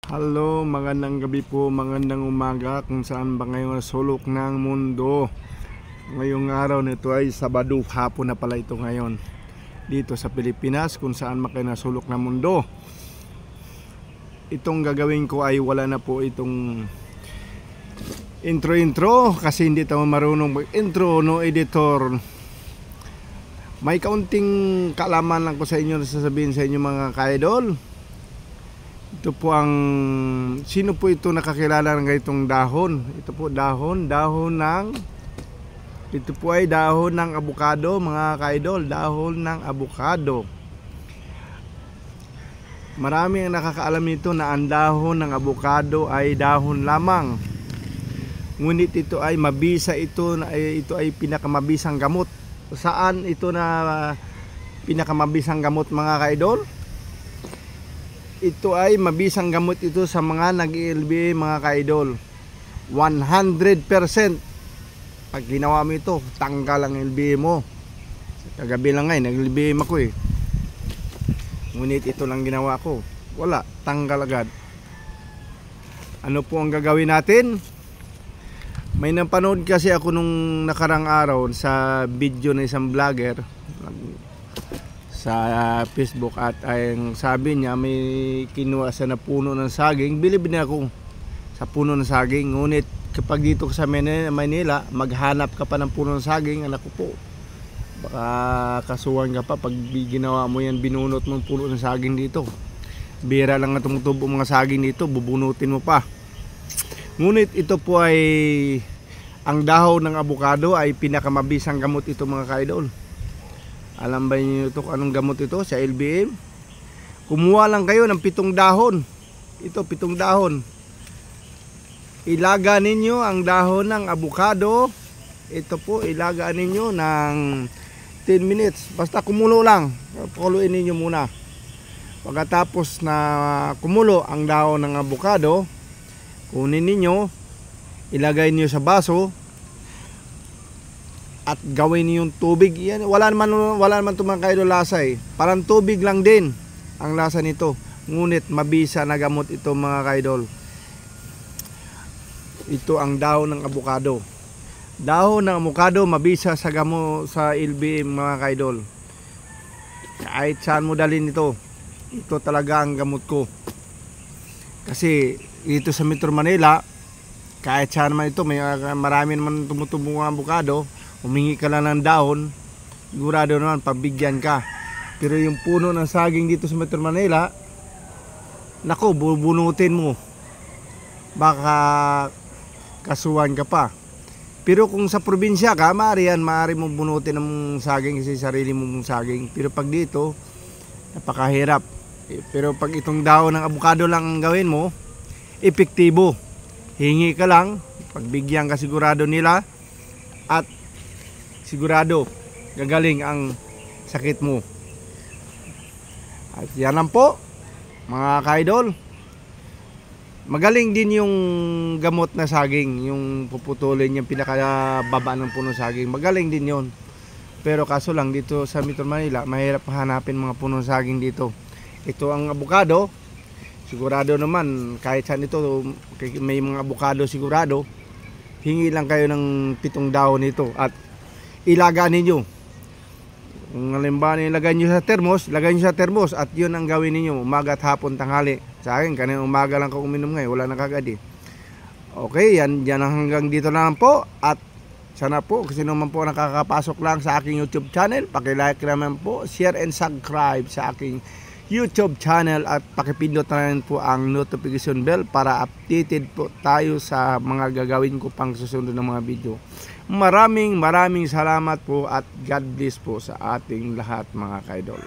Hello, magandang gabi po, magandang umaga kung saan ba ngayon sulok ng mundo. Ngayong araw nito ay Sabado, hapon na pala ito ngayon dito sa Pilipinas kung saan makinasulok ng mundo. Itong gagawin ko ay wala na po itong intro kasi hindi tayo marunong mag-intro, no editor. May kaunting kaalaman lang ko sa inyo na sasabihin sa inyo mga ka-idol. Ito po ang, sino po ito nakakilala ng ganitong dahon? Ito po dahon ng, ito po ay dahon ng abukado mga ka-idol, dahon ng abukado. Marami ang nakakaalam nito na ang dahon ng abukado ay dahon lamang. Ngunit ito ay mabisa, ito ay pinakamabisang gamot. Saan ito na pinakamabisang gamot mga ka-idol? Ito ay mabisang gamot ito sa mga nag-LBA mga ka-idol. 100%. Pag ginawa mo ito, tanggal ang LBA mo. Kagabi lang ngayon, nag-LBA ako eh. Ngunit ito lang ginawa ko. Wala, tanggal agad. Ano po ang gagawin natin? May napanood kasi ako nung nakarang araw sa video ng isang vlogger sa Facebook at ang sabi niya may kinuha sa na puno ng saging. Bilib na ako sa puno ng saging, ngunit kapag dito sa Manila maghanap ka pa ng puno ng saging, anak ko po, baka kasuhan ka pa pag ginawa mo yan, binunot mo puno ng saging dito. Bira lang na tumutubo mga saging dito, bubunutin mo pa. Ngunit ito po ay, ang dahon ng abukado ay pinakamabisang gamot ito mga ka-idol. Alam ba niyo ito anong gamot ito sa LBM? Kumuha lang kayo ng 7 dahon. Ito 7 dahon. Ilaga ninyo ang dahon ng abukado. Ito po ilaga ninyo ng 10 minutes. Basta kumulo lang. Pakuluin ninyo muna. Pagkatapos na kumulo ang dahon ng abukado, kunin ninyo, ilagay niyo sa baso at gawin niyo yung tubig. Yan, wala naman ito mga ka-idol lasa eh. Parang tubig lang din ang lasa nito. Ngunit mabisa na gamot ito mga ka-idol. Ito ang dahon ng abukado. Dahon ng abukado mabisa sa gamot sa LBM mga ka-idol. Kahit saan mo dalhin ito, ito talaga ang gamot ko. Kasi dito sa Metro Manila, kahit saan man ito, may marami naman tumutubong ang abukado. Humingi ka lang ng dahon, sigurado naman pabigyan ka. Pero yung puno ng saging dito sa Metro Manila, nako, bubunutin mo, baka kasuhan ka pa. Pero kung sa probinsya ka, maaari mo bunutin ng saging kasi sarili mong saging. Pero pag dito, napakahirap. Pero pag itong dahon ng abukado lang ang gawin mo, epektibo. Hingi ka lang, pagbigyan ka sigurado nila, at sigurado gagaling ang sakit mo. At yan lang po mga ka-idol. Magaling din yung gamot na saging, yung puputulin yung pinakababa ng puno saging, magaling din yon. Pero kaso lang dito sa Metro Manila mahirap hanapin mga puno saging dito. Ito ang abukado, sigurado naman kahit saan ito may mga abukado sigurado. Hingi lang kayo ng 7 dahon nito at ilaga ninyo. Kung halimbawa ilagay nyo sa termos, lagay nyo sa termos at yun ang gawin ninyo umaga at hapon, tanghali. Sa akin kanina umaga lang ako uminom ngayon, wala na kagad eh. Okay, yan hanggang dito na lang po. At sana po kasi naman po nakakapasok lang sa aking YouTube channel, paki-like naman po, share and subscribe sa aking YouTube channel at pakipindot na rin po ang notification bell para updated po tayo sa mga gagawin ko pang susunod ng mga video. Maraming salamat po at God bless po sa ating lahat mga ka-idol.